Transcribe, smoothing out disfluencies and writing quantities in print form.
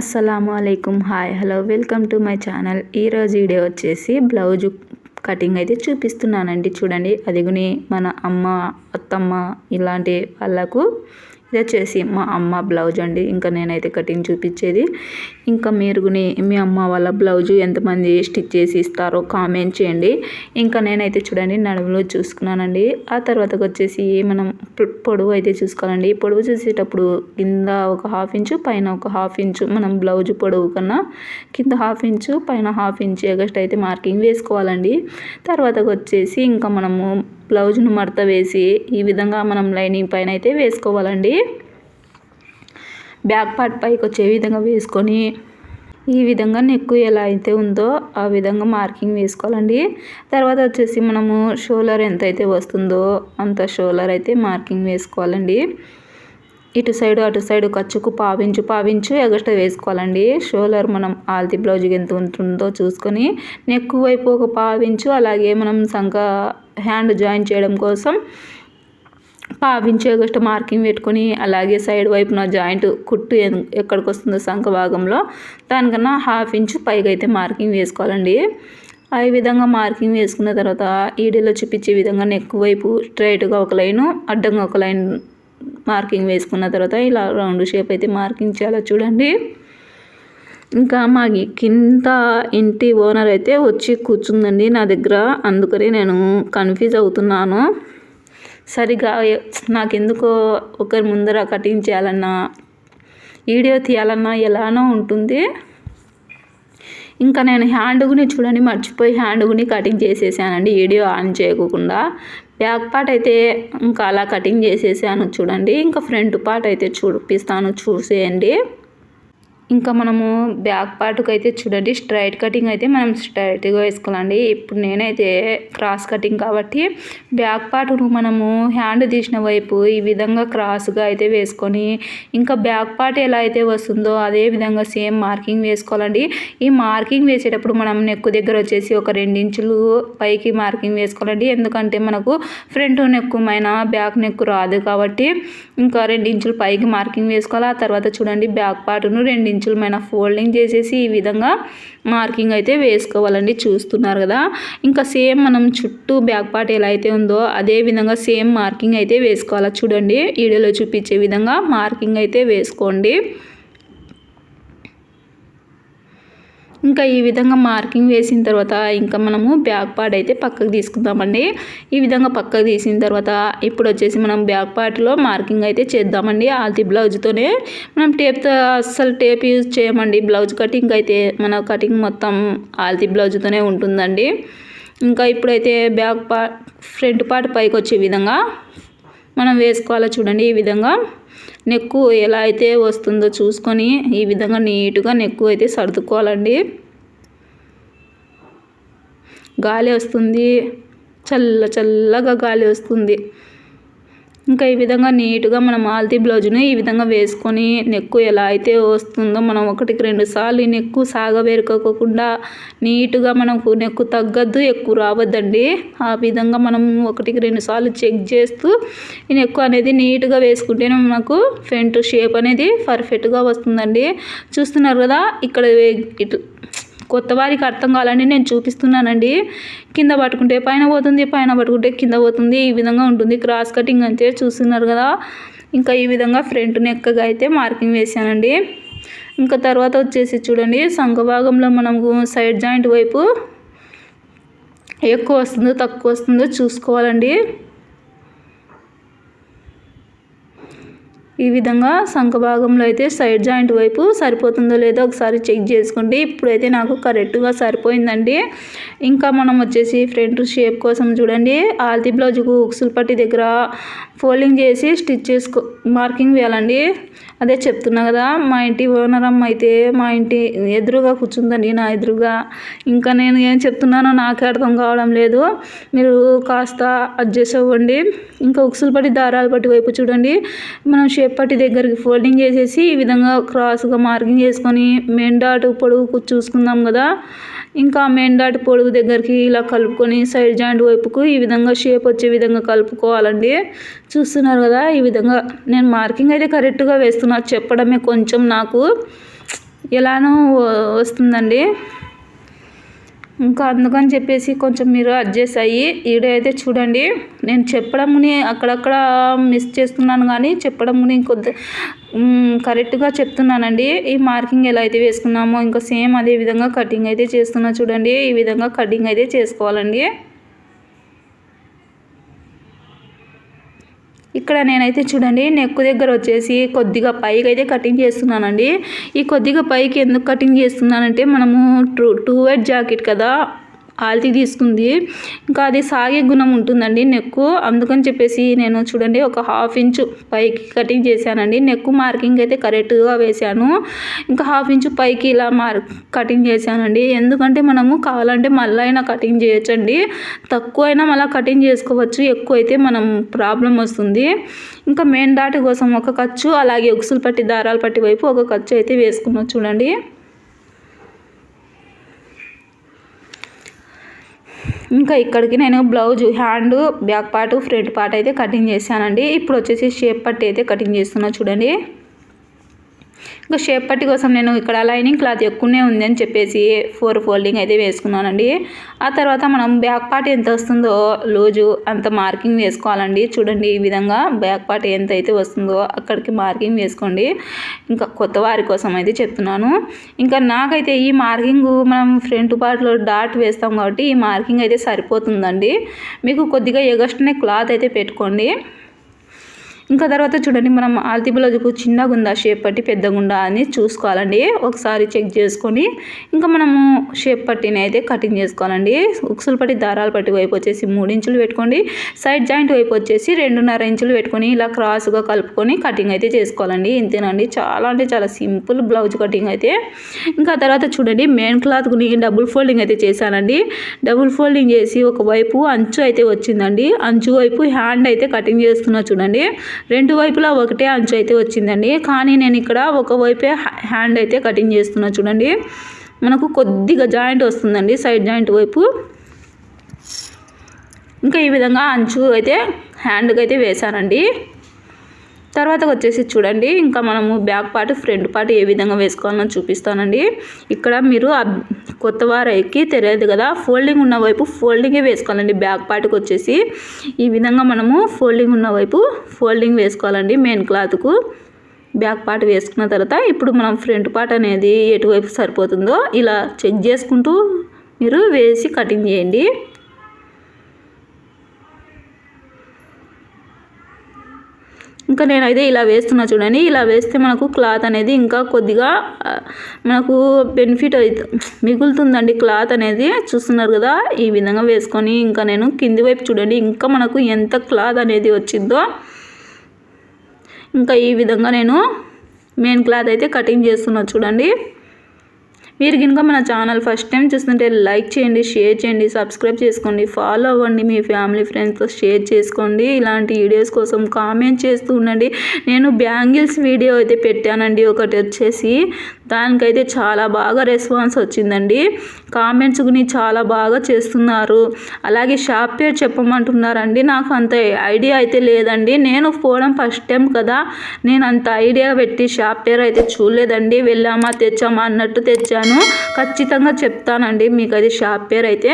అస్సలాముఅలైకుం. Hi hello welcome to my channel. ఈరోజు video వచ్చేసి blouse cutting అయితే చూపిస్తున్నానండి. చూడండి, అదిగుని మన అమ్మ అత్తమ్మ ఇలాంటి వాళ్ళకు ఇది వచ్చేసి మా అమ్మ బ్లౌజ్ అండి. ఇంకా నేనైతే కటింగ్ చూపించేది. ఇంకా మీరుగుని మీ అమ్మ వాళ్ళ బ్లౌజు ఎంతమంది స్టిచ్ చేసి ఇస్తారో కామెంట్ చేయండి. ఇంకా నేనైతే చూడండి నడుములో చూసుకున్నానండి. ఆ తర్వాతకు వచ్చేసి మనం పొడవు అయితే చూసుకోవాలండి. పొడవు చూసేటప్పుడు కింద ఒక 1/2 ఇంచు పైన ఒక 1/2 ఇంచు మనం బ్లౌజ్ పొడవు కన్నా కింద 1/2 ఇంచు పైన 1/2 ఇంచు ఎగస్ట్ అయితే మార్కింగ్ వేసుకోవాలండి. తర్వాతకు వచ్చేసి ఇంకా మనము బ్లౌజ్ను మడత వేసి ఈ విధంగా మనం లైనింగ్ పైన అయితే వేసుకోవాలండి. బ్యాక్ పార్ట్ పైకి వచ్చే విధంగా వేసుకొని ఈ విధంగా నెక్ ఎలా అయితే ఉందో ఆ విధంగా మార్కింగ్ వేసుకోవాలండి. తర్వాత వచ్చేసి మనము షోల్డర్ ఎంత అయితే వస్తుందో అంత షోల్డర్ అయితే మార్కింగ్ వేసుకోవాలండి. ఇటు సైడ్ అటు సైడ్ ఖర్చుకు పావించు ఎగస్ట్రా వేసుకోవాలండి. షోల్డర్ మనం ఆల్తి బ్లౌజ్కి ఎంత ఉంటుందో చూసుకొని నెక్ వైపు ఒక పావించు, అలాగే మనం సంక హ్యాండ్ జాయిన్ చేయడం కోసం పావించు ఎగస్ట్రా మార్కింగ్ పెట్టుకొని, అలాగే సైడ్ వైపున జాయింట్ కుట్టు ఎక్కడికి వస్తుందో సంక భాగంలో దానికన్నా 1/2 ఇంచు పైగా అయితే మార్కింగ్ వేసుకోవాలండి. ఈ విధంగా మార్కింగ్ వేసుకున్న తర్వాత ఈడీలో చూపించే విధంగా నెక్ వైపు స్ట్రైట్గా ఒక లైను, అడ్డంగా ఒక లైన్ మార్కింగ్ వేసుకున్న తర్వాత ఇలా రౌండ్ షేప్ అయితే మార్కింగ్ చేయాలో చూడండి. ఇంకా మా కింద ఇంటి ఓనర్ అయితే వచ్చి కూర్చుందండి నా దగ్గర, అందుకని నేను కన్ఫ్యూజ్ అవుతున్నాను. సరిగా నాకెందుకో ఒకరి ముందర కటింగ్ చేయాలన్నా వీడియో తీయాలన్నా ఎలానో ఉంటుంది. ఇంకా నేను హ్యాండ్గుని చూడండి మర్చిపోయి హ్యాండ్గుని కటింగ్ చేసేసానండి వీడియో ఆన్ చేయకుండా. బ్యాక్ పార్ట్ అయితే ఇంకా అలా కటింగ్ చేసేసాను చూడండి. ఇంకా ఫ్రంట్ పార్ట్ అయితే చూపిస్తాను, చూసేయండి. ఇంకా మనము బ్యాక్ పార్ట్కి అయితే చూడండి స్ట్రైట్ కటింగ్ అయితే మనం స్ట్రైట్గా వేసుకోవాలండి. ఇప్పుడు నేనైతే క్రాస్ కటింగ్ కాబట్టి బ్యాక్ పార్ట్ను మనము హ్యాండ్ తీసిన వైపు ఈ విధంగా క్రాస్గా అయితే వేసుకొని ఇంకా బ్యాక్ పార్ట్ ఎలా అయితే వస్తుందో అదే విధంగా సేమ్ మార్కింగ్ వేసుకోవాలండి. ఈ మార్కింగ్ వేసేటప్పుడు మనం నెక్ దగ్గర వచ్చేసి ఒక 2 ఇంచులు పైకి మార్కింగ్ వేసుకోవాలండి. ఎందుకంటే మనకు ఫ్రంట్ నెక్ మైన బ్యాక్ నెక్ రాదు కాబట్టి ఇంకా 2 ఇంచులు పైకి మార్కింగ్ వేసుకోవాలి. ఆ తర్వాత చూడండి బ్యాక్ పార్ట్ను 2 ఇంచుల మైన ఫోల్డింగ్ చేసేసి ఈ విధంగా మార్కింగ్ అయితే వేసుకోవాలండి. చూస్తున్నారు కదా, ఇంకా సేమ్ మనం చుట్టూ బ్యాక్ పార్ట్ ఎలా అయితే ఉందో అదే విధంగా సేమ్ మార్కింగ్ అయితే వేసుకోవాలి. చూడండి వీడియోలో చూపించే విధంగా మార్కింగ్ అయితే వేసుకోండి. ఇంకా ఈ విధంగా మార్కింగ్ వేసిన తర్వాత ఇంకా మనము బ్యాక్ పార్ట్ అయితే పక్కకు తీసుకుందామండి. ఈ విధంగా పక్కకు తీసిన తర్వాత ఇప్పుడు వచ్చేసి మనం బ్యాక్ పార్ట్లో మార్కింగ్ అయితే చేద్దామండి. ఆల్తి బ్లౌజ్తోనే మనం టేప్తో అస్సలు టేప్ యూజ్ చేయమండి. బ్లౌజ్ కటింగ్ అయితే మన కటింగ్ మొత్తం ఆల్తి బ్లౌజ్తోనే ఉంటుందండి. ఇంకా ఇప్పుడైతే బ్యాక్ పార్ట్ ఫ్రంట్ పార్ట్ పైకి వచ్చే విధంగా మనం వేసుకోవాలో చూడండి. ఈ విధంగా నెక్కు ఎలా అయితే వస్తుందో చూసుకొని ఈ విధంగా నీట్గా నెక్కు అయితే సర్దుకోవాలండి. గాలి వస్తుంది, చల్లగా గాలి వస్తుంది. ఇంకా ఈ విధంగా నీట్గా మనం ఆల్తి బ్లౌజ్ను ఈ విధంగా వేసుకొని నెక్కు ఎలా అయితే వస్తుందో మనం 1కి 2 సార్లు ఈ నెక్కు సాగబెరుకోకుండా నీట్గా మనకు నెక్కు తగ్గద్దు, ఎక్కువ రావద్దండి. ఆ విధంగా మనం 1కి 2 సార్లు చెక్ చేస్తూ ఈ నెక్కు అనేది నీట్గా వేసుకుంటేనే మనకు ఫ్రంట్ షేప్ అనేది పర్ఫెక్ట్గా వస్తుందండి. చూస్తున్నారు కదా, ఇక్కడ ఇటు కొత్త వారికి అర్థం కావాలని నేను చూపిస్తున్నానండి. కింద పట్టుకుంటే పైన పోతుంది, పైన పట్టుకుంటే కింద పోతుంది, ఈ విధంగా ఉంటుంది క్రాస్ కటింగ్ అంటే. చూస్తున్నారు కదా, ఇంకా ఈ విధంగా ఫ్రంట్ నెక్గా అయితే మార్కింగ్ వేసానండి. ఇంకా తర్వాత వచ్చేసి చూడండి సంక భాగంలో మనము సైడ్ జాయింట్ వైపు ఎక్కువ వస్తుందో తక్కువ వస్తుందో చూసుకోవాలండి. ఈ విధంగా సంక భాగంలో అయితే సైడ్ జాయింట్ వైపు సరిపోతుందో లేదో ఒకసారి చెక్ చేసుకోండి. ఇప్పుడైతే నాకు కరెక్ట్గా సరిపోయిందండి. ఇంకా మనం వచ్చేసి ఫ్రంట్ షేప్ కోసం చూడండి ఆల్తి బ్లౌజ్కు ఉక్సులు పట్టి దగ్గర ఫోల్డింగ్ చేసి స్టిచ్ మార్కింగ్ వేయాలండి. అదే చెప్తున్నా కదా, మా ఇంటి ఓనర్ అమ్మ అయితే మా ఇంటి ఎదురుగా కూర్చుందండి, నా ఎదురుగా. ఇంకా నేను ఏం చెప్తున్నానో నాకే అర్థం కావడం లేదు, మీరు కాస్త అడ్జస్ట్ అవ్వండి. ఇంకా ఉక్సులు పట్టి దారాలు పట్టి వైపు చూడండి మనం షేప్ పట్టి దగ్గరికి ఫోల్డింగ్ చేసేసి ఈ విధంగా క్రాస్గా మార్కింగ్ చేసుకొని మెయిన్ డాట్ పొడవు చూసుకుందాం కదా. ఇంకా మెయిన్ డాట్ పొడవు దగ్గరికి ఇలా కలుపుకొని సైడ్ జాయింట్ వైపుకు ఈ విధంగా షేప్ వచ్చే విధంగా కలుపుకోవాలండి. చూస్తున్నారు కదా, ఈ విధంగా నేను మార్కింగ్ అయితే కరెక్ట్గా వేస్తున్నా, చెప్పడమే కొంచెం నాకు ఎలానో వస్తుందండి. ఇంకా అందుకని చెప్పేసి కొంచెం మీరు అడ్జస్ట్ అయ్యి వీడియో అయితే చూడండి. నేను చెప్పడంని అక్కడక్కడ మిస్ చేస్తున్నాను, కానీ చెప్పడంని కొద్ది కరెక్ట్గా చెప్తున్నానండి. ఈ మార్కింగ్ ఎలా అయితే వేసుకున్నామో ఇంకా సేమ్ అదే విధంగా కటింగ్ అయితే చేస్తున్నా చూడండి. ఈ విధంగా కటింగ్ అయితే చేసుకోవాలండి. ఇక్కడ నేనైతే చూడండి నెక్ దగ్గర వచ్చేసి కొద్దిగా పైకి అయితే కటింగ్ చేస్తున్నానండి. ఈ కొద్దిగా పైకి ఎందుకు కటింగ్ చేస్తున్నానంటే మనము టూ వైట్ జాకెట్ కదా ఆల్తీ తీసుకుంది, ఇంకా అది సాగే గుణం ఉంటుందండి నెక్కు. అందుకని చెప్పేసి నేను చూడండి ఒక 1/2 ఇంచు పైకి కటింగ్ చేశానండి. నెక్కు మార్కింగ్ అయితే కరెక్ట్గా వేశాను. ఇంకా 1/2 ఇంచు పైకి ఇలా కటింగ్ చేశానండి. ఎందుకంటే మనము కావాలంటే మళ్ళీ అయినా కటింగ్ చేయొచ్చండి. తక్కువ అయినా మళ్ళీ కటింగ్ చేసుకోవచ్చు, ఎక్కువ అయితే మనం ప్రాబ్లం వస్తుంది. ఇంకా మెయిన్ డాట్ కోసం ఒక ఖర్చు, అలాగే ఉక్సులు పట్టి దారాలు పట్టి వైపు ఒక ఖర్చు అయితే వేసుకున్నాం చూడండి. ఇంకా ఇక్కడికి నేను blouse hand, back part, front part అయితే కటింగ్ చేశానండి. ఇప్పుడు వచ్చేసి షేప్ పట్టి అయితే కటింగ్ చేస్తున్నా చూడండి. ఇంకా షేప్ పట్టి కోసం నేను ఇక్కడ లైనింగ్ క్లాత్ ఎక్కువనే ఉంది అని చెప్పేసి 4 ఫోల్డింగ్ అయితే వేసుకున్నానండి. ఆ తర్వాత మనం బ్యాక్ పార్ట్ ఎంత వస్తుందో లూజు అంత మార్కింగ్ వేసుకోవాలండి. చూడండి ఈ విధంగా బ్యాక్ పార్ట్ ఎంత అయితే వస్తుందో అక్కడికి మార్కింగ్ వేసుకోండి. ఇంకా కొత్త వారి కోసం అయితే చెప్తున్నాను. ఇంకా నాకైతే ఈ మార్కింగ్ మనం ఫ్రంట్ పార్ట్లో డాట్ వేస్తాం కాబట్టి ఈ మార్కింగ్ అయితే సరిపోతుందండి. మీకు కొద్దిగా ఎగస్ట్రానే క్లాత్ అయితే పెట్టుకోండి. ఇంకా తర్వాత చూడండి మనం ఆల్తీ బ్లౌజ్కు చిన్నగా ఉందా షేప్ పట్టి, పెద్దగా ఉందా అని చూసుకోవాలండి. ఒకసారి చెక్ చేసుకొని ఇంకా మనము షేప్ పట్టిని అయితే కటింగ్ చేసుకోవాలండి. ఉక్సులు పట్టి దారాలు పట్టి వైపు వచ్చేసి 3 ఇంచులు పెట్టుకోండి. సైడ్ జాయింట్ వైపు వచ్చేసి 2.5 ఇంచులు పెట్టుకొని ఇలా క్రాస్గా కలుపుకొని కటింగ్ అయితే చేసుకోవాలండి. ఇంతేనండి, చాలా అంటే చాలా సింపుల్ బ్లౌజ్ కటింగ్ అయితే. ఇంకా తర్వాత చూడండి మెయిన్ క్లాత్ని డబుల్ ఫోల్డింగ్ అయితే చేశానండి. డబుల్ ఫోల్డింగ్ చేసి ఒకవైపు అంచు అయితే వచ్చిందండి. అంచు వైపు హ్యాండ్ అయితే కటింగ్ చేస్తున్నా చూడండి. 2 వైపులా ఒకటే అంచు అయితే వచ్చిందండి, కానీ నేను ఇక్కడ ఒకవైపే హ్యాండ్ అయితే కటింగ్ చేస్తున్నా చూడండి. మనకు కొద్దిగా జాయింట్ వస్తుందండి సైడ్ జాయింట్ వైపు. ఇంకా ఈ విధంగా అంచు అయితే హ్యాండ్కి అయితే వేశానండి. తర్వాత వచ్చేసి చూడండి ఇంకా మనము back part, front part A విధంగా వేసుకోవాలని చూపిస్తానండి. ఇక్కడ మీరు కొత్త వారికి తెలియదు కదా, ఫోల్డింగ్ ఉన్న వైపు ఫోల్డింగే వేసుకోవాలండి. బ్యాక్ పార్ట్కి వచ్చేసి ఈ విధంగా మనము ఫోల్డింగ్ ఉన్న వైపు ఫోల్డింగ్ వేసుకోవాలండి. మెయిన్ క్లాత్కు బ్యాక్ పార్ట్ వేసుకున్న తర్వాత ఇప్పుడు మనం ఫ్రంట్ పార్ట్ అనేది ఎటువైపు సరిపోతుందో ఇలా చెక్ చేసుకుంటూ మీరు వేసి కటింగ్ చేయండి. ఇంకా నేనైతే ఇలా వేస్తున్నా చూడండి. ఇలా వేస్తే మనకు క్లాత్ అనేది ఇంకా కొద్దిగా మనకు బెనిఫిట్ అయితే మిగులుతుందండి. క్లాత్ అనేది చూస్తున్నారు కదా, ఈ విధంగా వేసుకొని ఇంకా నేను కింది వైపు చూడండి ఇంకా మనకు ఎంత క్లాత్ అనేది వచ్చిందో. ఇంకా ఈ విధంగా నేను మెయిన్ క్లాత్ అయితే కటింగ్ చేస్తున్నా చూడండి. మీరు కనుక మన ఛానల్ ఫస్ట్ టైం చూస్తుంటే లైక్ చేయండి, షేర్ చేయండి, సబ్స్క్రైబ్ చేసుకోండి, ఫాలో అవ్వండి, మీ ఫ్యామిలీ ఫ్రెండ్స్తో షేర్ చేసుకోండి. ఇలాంటి వీడియోస్ కోసం కామెంట్ చేస్తూ ఉండండి. నేను బ్యాంగిల్స్ వీడియో అయితే పెట్టానండి ఒకటి వచ్చేసి, దానికైతే చాలా బాగా రెస్పాన్స్ వచ్చిందండి. కామెంట్స్ గురించి చాలా బాగా చేస్తున్నారు. అలాగే షాప్ పేరు చెప్పమంటున్నారండి. నాకు అంత ఐడియా అయితే లేదండి, నేను పోవడం ఫస్ట్ టైం కదా, నేను అంత ఐడియా పెట్టి షాప్ పేరు అయితే చూడలేదండి. వెళ్ళామా తెచ్చామా అన్నట్టు తెచ్చాను. ఖచ్చితంగా చెప్తానండి మీకు అది షాప్ పేరు అయితే.